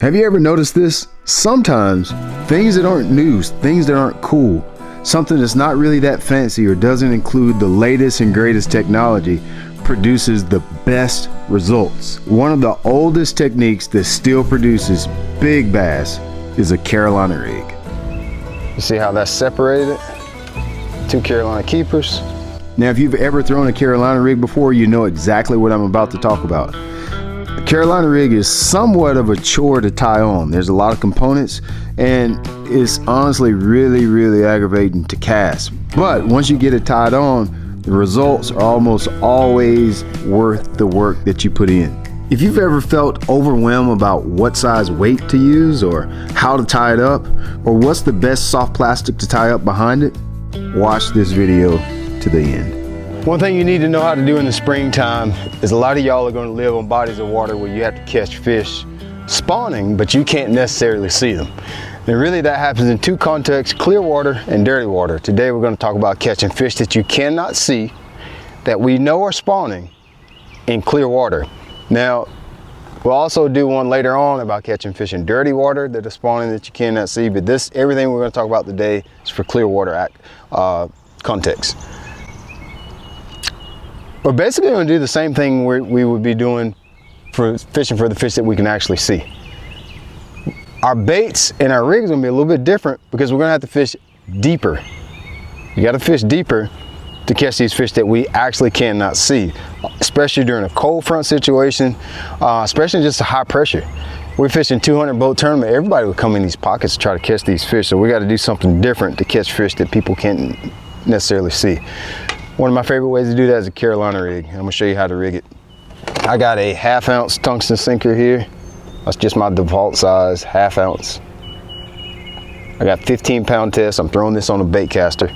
Have you ever noticed this? Sometimes things that aren't news, things that aren't cool, something that's not really that fancy or doesn't include the latest and greatest technology produces the best results. One of the oldest techniques that still produces big bass is a Carolina rig. You see how that's separated? Two Carolina keepers. Now, if you've ever thrown a Carolina rig before, you know exactly what I'm about to talk about. A Carolina rig is somewhat of a chore to tie on. There's a lot of components and it's honestly really aggravating to cast. But once you get it tied on, the results are almost always worth the work that you put in. If you've ever felt overwhelmed about what size weight to use or how to tie it up or what's the best soft plastic to tie up behind it, watch this video to the end. One thing you need to know how to do in the springtime is a lot of y'all are going to live on bodies of water where you have to catch fish spawning, but you can't necessarily see them. And really that happens in two contexts, clear water and dirty water. Today we're going to talk about catching fish that you cannot see, that we know are spawning in clear water. Now, we'll also do one later on about catching fish in dirty water that are spawning that you cannot see, but everything we're going to talk about today is for clear water context. We're basically going to do the same thing we would be doing for fishing for the fish that we can actually see. Our baits and our rigs are going to be a little bit different because we're going to have to fish deeper. You got to fish deeper to catch these fish that we actually cannot see, especially during a cold front situation, especially just a high pressure. We're fishing 200 boat tournament. Everybody would come in these pockets to try to catch these fish. So we got to do something different to catch fish that people can't necessarily see. One of my favorite ways to do that is a Carolina rig. I'm gonna show you how to rig it. I got a 1/2 ounce tungsten sinker here. That's just my default size, 1/2 ounce. I got 15-pound test. I'm throwing this on a bait caster.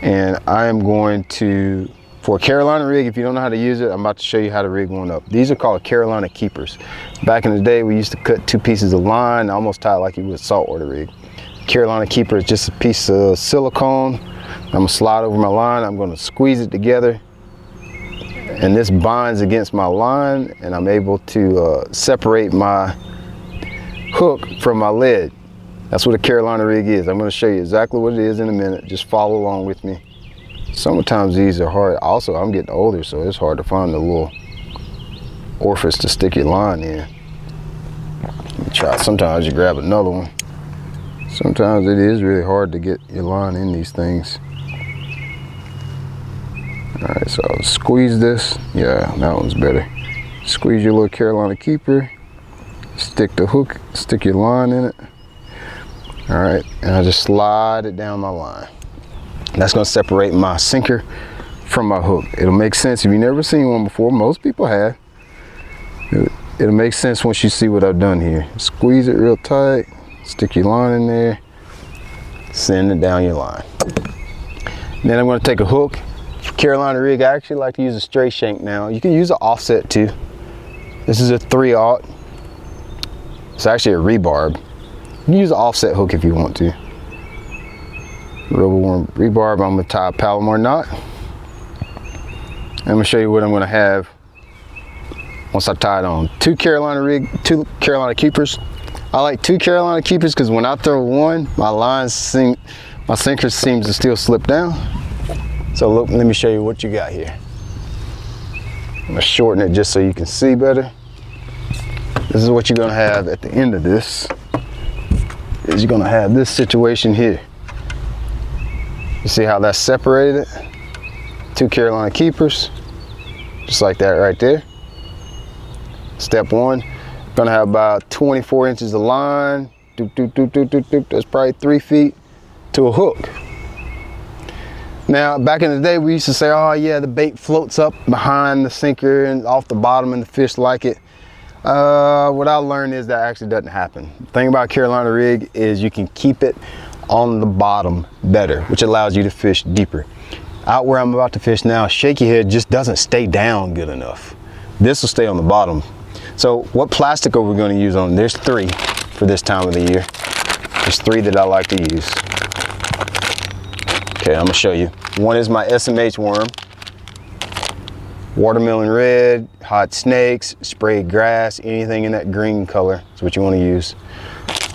And I am going to, for a Carolina rig, if you don't know how to use it, I'm about to show you how to rig one up. These are called Carolina keepers. Back in the day, we used to cut 2 pieces of line, almost tie it like you would a saltwater rig. Carolina keeper is just a piece of silicone. I'm gonna slide over my line, I'm gonna squeeze it together, and this binds against my line, and I'm able to separate my hook from my lead. That's what a Carolina rig is. I'm gonna show you exactly what it is in a minute. Just follow along with me. Sometimes these are hard. Also, I'm getting older, so it's hard to find the little orifice to stick your line in. Let me try. Sometimes you grab another one. Sometimes it is really hard to get your line in these things. All right, so I'll squeeze this. Yeah, that one's better. Squeeze your little Carolina keeper, stick the hook, stick your line in it. All right, and I just slide it down my line. That's gonna separate my sinker from my hook. It'll make sense if you've never seen one before. Most people have. It'll make sense once you see what I've done here. Squeeze it real tight, stick your line in there, send it down your line. Then I'm gonna take a hook. For Carolina rig, I actually like to use a straight shank now. You can use an offset too. This is a 3/0. It's actually a rebarb. You can use an offset hook if you want to. Rubber worm rebarb. I'm gonna tie a Palomar knot. I'm gonna show you what I'm gonna have once I tie it on. Two Carolina keepers. I like 2 Carolina keepers because when I throw one, my sinker seems to still slip down. So look, let me show you what you got here. I'm gonna shorten it just so you can see better. This is what you're gonna have at the end of this. You're gonna have this situation here. You see how that's separated? 2 Carolina keepers, just like that right there. Step 1, gonna have about 24 inches of line. That's probably 3 feet to a hook. Now, back in the day, we used to say, oh yeah, the bait floats up behind the sinker and off the bottom and the fish like it. What I learned is that actually doesn't happen. The thing about Carolina rig is you can keep it on the bottom better, which allows you to fish deeper. Out where I'm about to fish now, shaky head just doesn't stay down good enough. This will stay on the bottom. So what plastic are we going to use on? There's 3 for this time of the year. There's 3 that I like to use. Okay, I'm gonna show you. One is my SMH worm. watermelon red, hot snakes, sprayed grass, anything in that green color is what you want to use.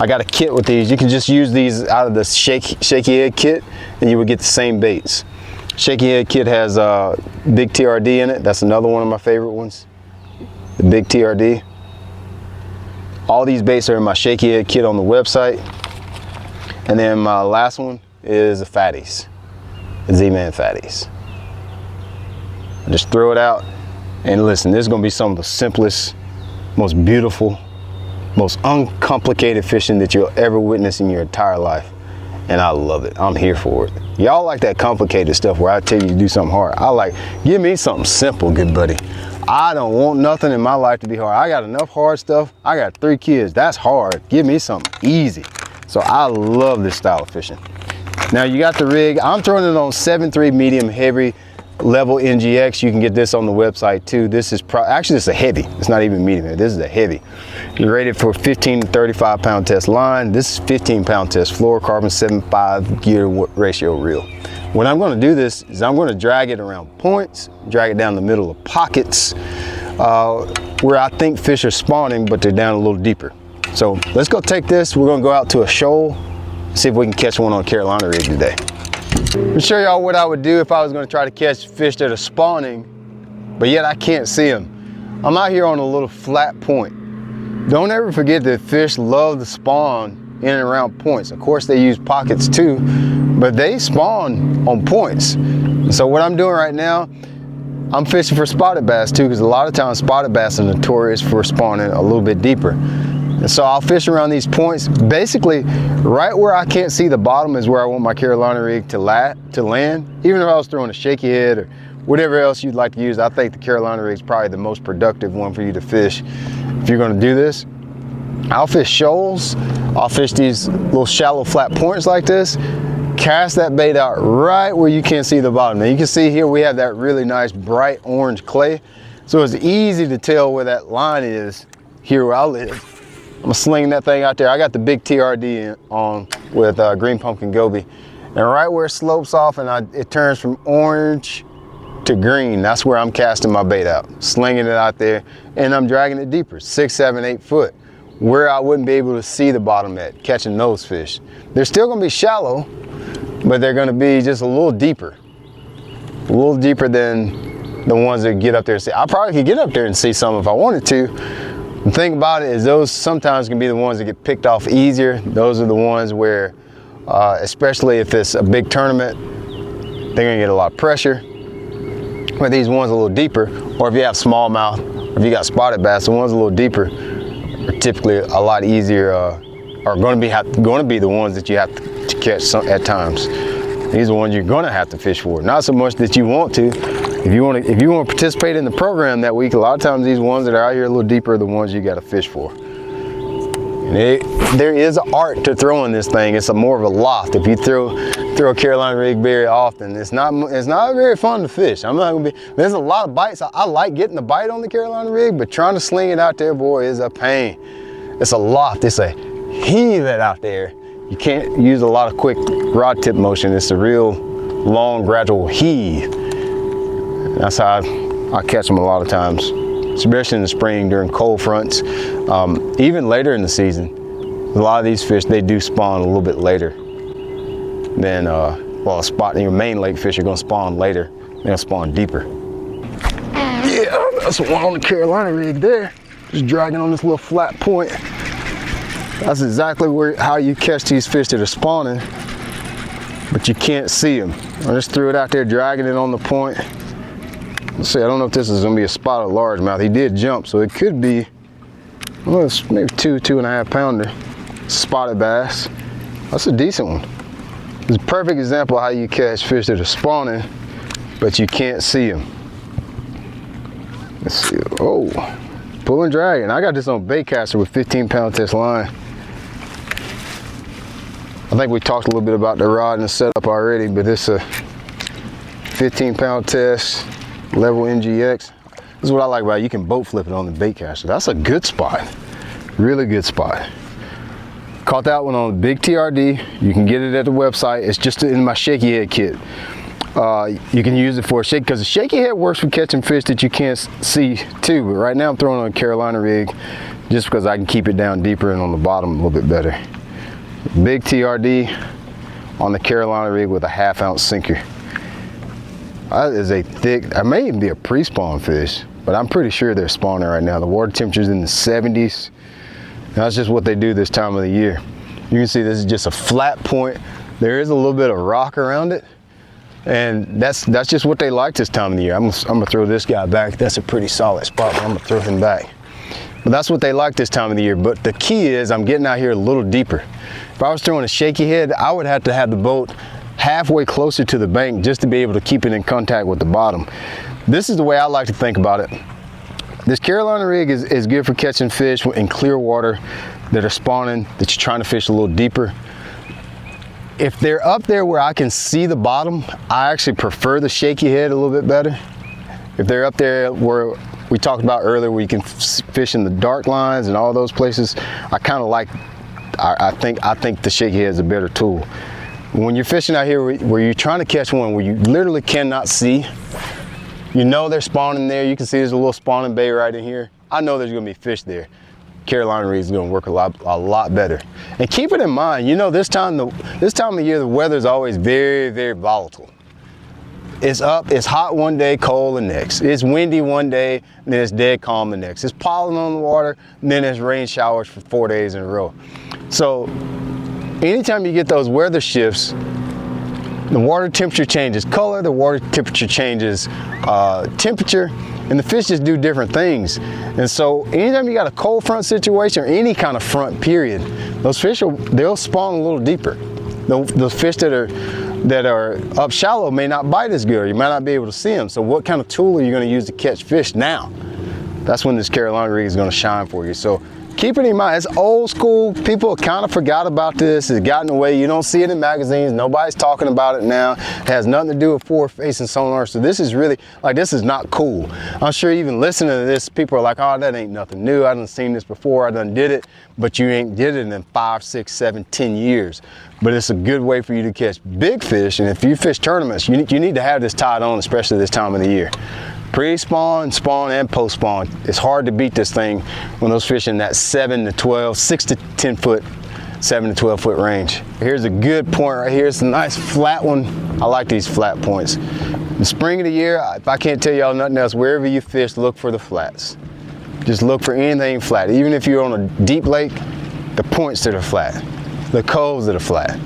I got a kit with these. You can just use these out of the shaky head kit and you would get the same baits. Shaky head kit has big TRD in it. That's another one of my favorite ones, the big TRD. All these baits are in my shaky head kit on the website. And then my last one is the fatties, the Z-Man fatties. I just throw it out and listen, this is gonna be some of the simplest, most beautiful, most uncomplicated fishing that you'll ever witness in your entire life. And I love it, I'm here for it. Y'all like that complicated stuff where I tell you to do something hard. I like, give me something simple, good buddy. I don't want nothing in my life to be hard. I got enough hard stuff. I got 3 kids, that's hard. Give me something easy. So I love this style of fishing. Now you got the rig. I'm throwing it on 7.3 medium heavy level NGX. You can get this on the website too. This is actually this is a heavy. It's not even medium. This is a heavy. You're rated for 15 to 35 pound test line. This is 15 pound test fluorocarbon 7.5 gear ratio reel. When I'm going to do this is I'm going to drag it around points, drag it down the middle of pockets where I think fish are spawning, but they're down a little deeper. So let's go take this. We're going to go out to a shoal, see if we can catch one on Carolina rig today. I'll show y'all what I would do if I was going to try to catch fish that are spawning, but yet I can't see them. I'm out here on a little flat point. Don't ever forget that fish love to spawn in and around points. Of course they use pockets too, but they spawn on points. So what I'm doing right now, I'm fishing for spotted bass too, because a lot of times spotted bass are notorious for spawning a little bit deeper. And so I'll fish around these points. Basically, right where I can't see the bottom is where I want my Carolina rig to land. Even if I was throwing a shaky head or whatever else you'd like to use, I think the Carolina rig is probably the most productive one for you to fish. If you're gonna do this, I'll fish shoals. I'll fish these little shallow flat points like this. Cast that bait out right where you can't see the bottom. Now you can see here we have that really nice bright orange clay. So it's easy to tell where that line is here where I live. I'm slinging that thing out there. I got the big TRD on with green pumpkin goby. And right where it slopes off and it turns from orange to green, that's where I'm casting my bait out. Slinging it out there and I'm dragging it deeper, 6, 7, 8 foot, where I wouldn't be able to see the bottom at, catching those fish. They're still gonna be shallow, but they're gonna be just a little deeper than the ones that get up there and see. I probably could get up there and see some if I wanted to. The thing about it is those sometimes can be the ones that get picked off easier. Those are the ones where, especially if it's a big tournament, they're gonna get a lot of pressure. Where these ones a little deeper, or if you have smallmouth, or if you got spotted bass, the ones a little deeper are typically a lot easier, are gonna be the ones that you have to catch at times. These are the ones you're gonna have to fish for. Not so much that you want to. If you want to participate in the program that week, a lot of times these ones that are out here a little deeper are the ones you got to fish for. And there is an art to throwing this thing. It's more of a loft. If you throw a Carolina rig very often, it's not very fun to fish. There's a lot of bites. I like getting the bite on the Carolina rig, but trying to sling it out there, boy, is a pain. It's a loft. It's a heave it out there. You can't use a lot of quick rod tip motion. It's a real long, gradual heave. That's how I catch them a lot of times, especially in the spring during cold fronts. Even later in the season, a lot of these fish, they do spawn a little bit later than, your main lake fish are gonna spawn later. They're gonna spawn deeper. Yeah, that's the one on the Carolina rig there. Just dragging on this little flat point. That's exactly how you catch these fish that are spawning, but you can't see them. I just threw it out there, dragging it on the point. Let's see, I don't know if this is gonna be a spotted largemouth. He did jump, so it could be, well, it's maybe 2.5 pounder. Spotted bass. That's a decent one. It's a perfect example of how you catch fish that are spawning, but you can't see them. Let's see, oh, pulling dragging. I got this on baitcaster with 15 pound test line. I think we talked a little bit about the rod and the setup already, but it's a 15 pound test. Level NGX. This is what I like about it. You can boat flip it on the bait caster. That's a good spot. Really good spot. Caught that one on the big TRD. You can get it at the website. It's just in my shaky head kit. You can use it for a shake, because the shaky head works for catching fish that you can't see too. But right now I'm throwing on a Carolina rig just because I can keep it down deeper and on the bottom a little bit better. Big TRD on the Carolina rig with a 1/2 ounce sinker. That is a thick, it may even be a pre-spawn fish, but I'm pretty sure they're spawning right now. The water temperature's in the 70s. That's just what they do this time of the year. You can see this is just a flat point. There is a little bit of rock around it, and that's just what they like this time of the year. I'm gonna throw this guy back. That's a pretty solid spot, but I'm gonna throw him back. But that's what they like this time of the year. But the key is I'm getting out here a little deeper. If I was throwing a shaky head, I would have to have the boat halfway closer to the bank just to be able to keep it in contact with the bottom. This is the way I like to think about it. This Carolina rig is good for catching fish in clear water that are spawning, that you're trying to fish a little deeper. If they're up there where I can see the bottom, I actually prefer the shaky head a little bit better. If they're up there where we talked about earlier, where you can fish in the dark lines and all those places, I kind of like, I think the shaky head is a better tool. When you're fishing out here where you're trying to catch one where you literally cannot see, you know they're spawning there. You can see there's a little spawning bay right in here. I know there's gonna be fish there. Carolina rig is gonna work a lot better. And keep it in mind, you know, this time of the year, the weather is always very, very volatile. It's hot one day, cold the next. It's windy one day, and then it's dead calm the next. It's pollen on the water, and then it's rain showers for 4 days in a row. So anytime you get those weather shifts, the water temperature changes color, the water temperature changes temperature, and the fish just do different things. And so anytime you got a cold front situation or any kind of front period, those fish they'll spawn a little deeper. The fish that are up shallow may not bite as good, or you might not be able to see them. So what kind of tool are you going to use to catch fish now? That's when this Carolina rig is going to shine for you. So keep it in mind. It's old school. People kind of forgot about this. It's gotten away. You don't see it in magazines. Nobody's talking about it now. It has nothing to do with forward-facing sonar. So this is really, like, this is not cool. I'm sure even listening to this, people are like, oh, that ain't nothing new. I done seen this before. I done did it. But you ain't did it in 5, 6, 7, 10 years. But it's a good way for you to catch big fish. And if you fish tournaments, you need to have this tied on, especially this time of the year. Pre-spawn, spawn, and post-spawn. It's hard to beat this thing when those fish in that 7 to 12, 6 to 10 foot, 7 to 12 foot range. Here's a good point right here. It's a nice flat one. I like these flat points. The spring of the year, if I can't tell y'all nothing else, wherever you fish, look for the flats. Just look for anything flat. Even if you're on a deep lake, the points that are flat, the coves that are flat.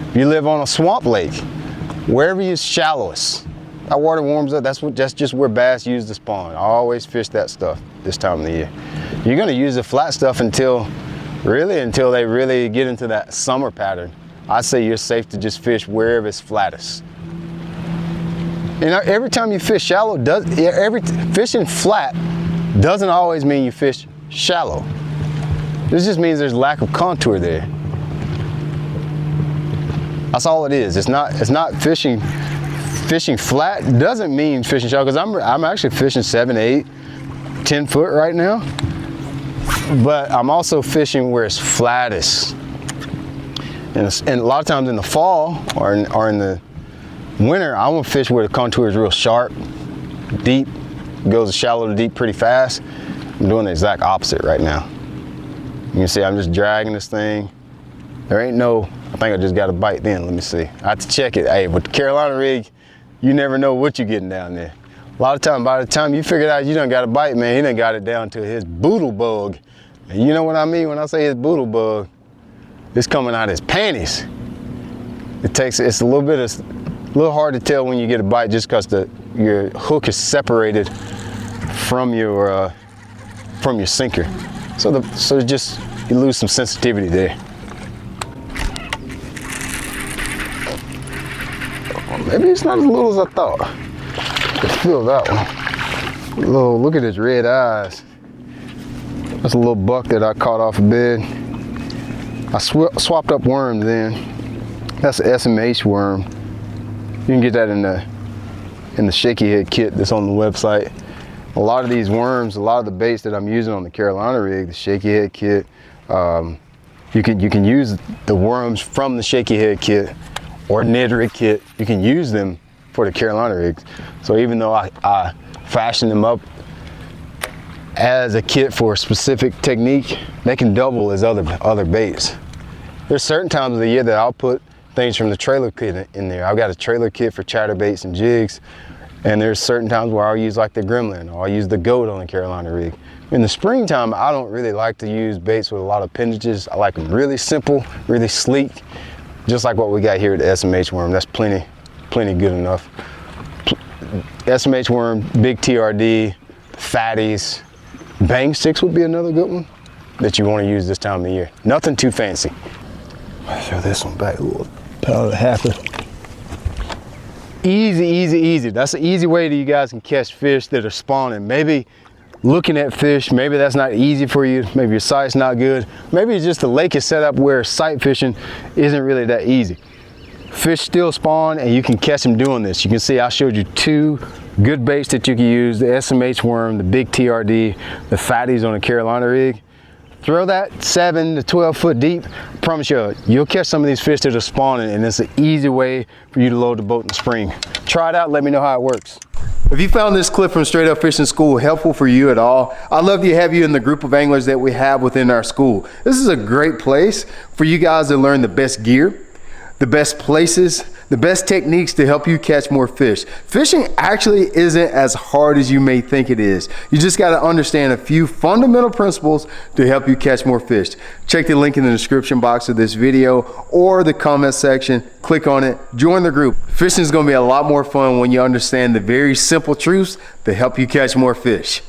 If you live on a swamp lake, wherever you're shallowest, that water warms up. That's just where bass use to spawn. I always fish that stuff this time of the year. You're gonna use the flat stuff until they really get into that summer pattern. I say you're safe to just fish wherever it's flattest. And every time you fish shallow, fishing flat doesn't always mean you fish shallow. This just means there's lack of contour there. That's all it is. It's not fishing flat doesn't mean fishing shallow, because I'm actually fishing 7, 8, 10 foot right now, but I'm also fishing where it's flattest. And a lot of times in the fall or in the winter, I want to fish where the contour is real sharp, deep, goes shallow to deep pretty fast. I'm doing the exact opposite right now. You can see I'm just dragging this thing. There ain't no, I think I just got a bite then. Let me see. I have to check it. Hey, with the Carolina rig, you never know what you're getting down there. A lot of time, by the time you figure out you done got a bite, man, he done got it down to his boodle bug. And you know what I mean when I say his boodle bug? It's coming out his panties. It's a little hard to tell when you get a bite just because your hook is separated from your sinker. So just you lose some sensitivity there. Maybe it's not as little as I thought. I feel that one. Look at his red eyes. That's a little buck that I caught off a bed. I swapped up worms then. That's an SMH worm. You can get that in the shaky head kit that's on the website. A lot of these worms, a lot of the baits that I'm using on the Carolina rig, the shaky head kit, you can use the worms from the shaky head kit or Ned rig kit. You can use them for the Carolina rigs. So even though I fashion them up as a kit for a specific technique, they can double as other baits. There's certain times of the year that I'll put things from the trailer kit in there. I've got a trailer kit for chatterbaits and jigs, and there's certain times where I'll use like the gremlin, or I'll use the goat on the Carolina rig. In the springtime, I don't really like to use baits with a lot of appendages. I like them really simple, really sleek, just like what we got here at the SMH worm. That's plenty good enough. SMH worm, big TRD, fatties, bang sticks would be another good one that you want to use this time of year. Nothing too fancy. I'll throw this one back a little powder halfer. Easy, easy, easy. That's an easy way that you guys can catch fish that are spawning. Maybe looking at fish, maybe that's not easy for you. Maybe your sight's not good. Maybe it's just the lake is set up where sight fishing isn't really that easy. Fish still spawn and you can catch them doing this. You can see I showed you 2 good baits that you can use, the SMH worm, the big TRD, the fatties on a Carolina rig. Throw that 7 to 12 foot deep. I promise you'll catch some of these fish that are spawning, and it's an easy way for you to load the boat in the spring. Try it out, let me know how it works. If you found this clip from Straight Up Fishing School helpful for you at all, I'd love to have you in the group of anglers that we have within our school. This is a great place for you guys to learn the best gear, the best places, the best techniques to help you catch more fish. Fishing actually isn't as hard as you may think it is. You just got to understand a few fundamental principles to help you catch more fish. Check the link in the description box of this video or the comment section. Click on it, join the group. Fishing is going to be a lot more fun when you understand the very simple truths that help you catch more fish.